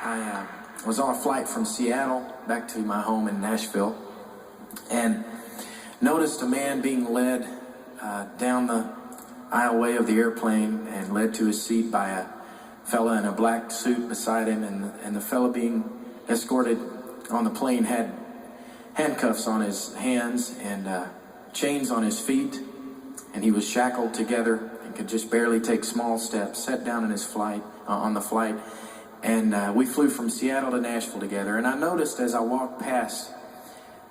I was on a flight from Seattle back to my home in Nashville and noticed a man being led down the aisleway of the airplane and led to his seat by a fella in a black suit beside him, and the fella being escorted on the plane had handcuffs on his hands and chains on his feet, and he was shackled together and could just barely take small steps. Sat down in his flight on the flight, and we flew from Seattle to Nashville together. And I noticed as I walked past,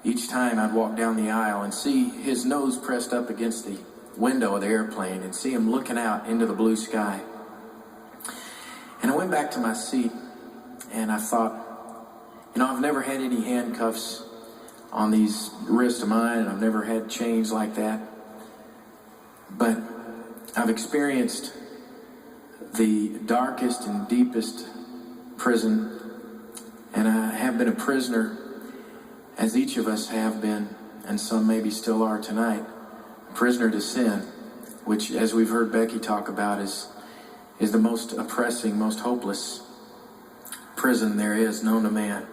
each time I'd walk down the aisle and see his nose pressed up against the window of the airplane and see him looking out into the blue sky. And I went back to my seat and I thought, I've never had any handcuffs on these wrists of mine, and I've never had chains like that. But I've experienced the darkest and deepest prison, and I have been a prisoner, as each of us have been, and some maybe still are tonight, a prisoner to sin, which, as we've heard Becky talk about, is the most oppressing, most hopeless prison there is known to man.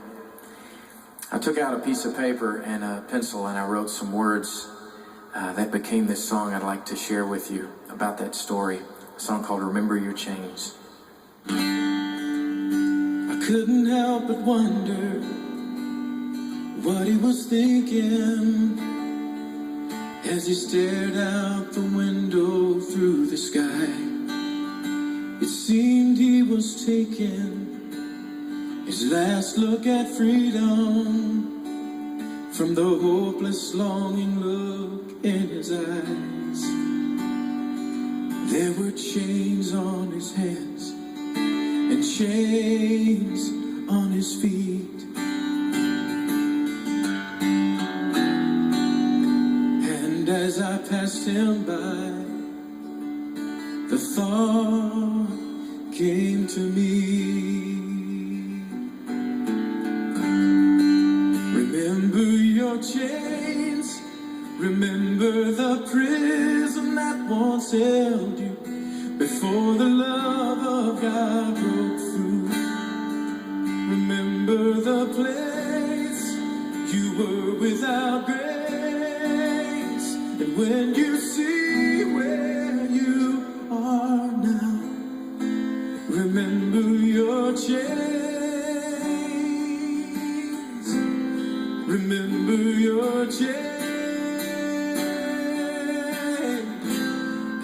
I took out a piece of paper and a pencil and I wrote some words that became this song I'd like to share with you about that story, a song called Remember Your Chains. I couldn't help but wonder what he was thinking as he stared out the window through the sky. It seemed he was taking his last look at freedom from the hopeless, longing look in his eyes. There were chains on his hands and chains on his feet. And as I passed him by, the thought came to me. Remember your chains, remember the prison that once held you before the love of God broke through. Remember the place you were without grace, and when you see where you are now, remember your chains. Remember your chains,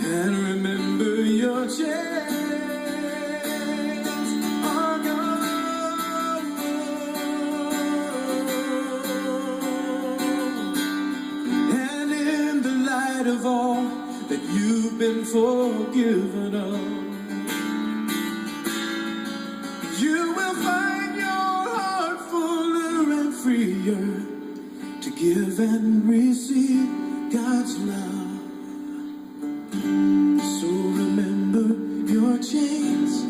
and remember your chains are gone. And in the light of all that you've been forgiven of, you will find your heart fuller and freer to give and receive God's love. So remember your chains,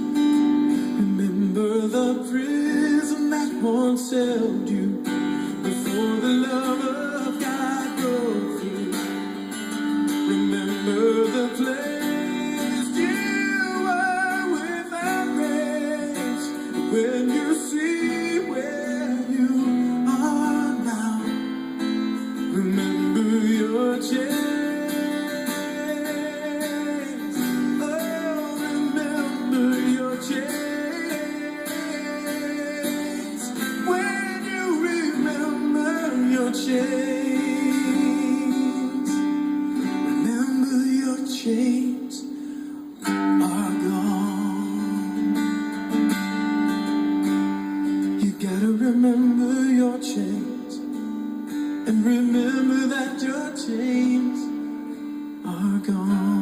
remember the prison that once held you before the love of God broke through. Remember the place you were without grace, when you see where you are now, remember your chains. Oh, remember your chains. When you remember your chains, remember your chains are gone. You gotta remember your chains, and remember that your chains are gone.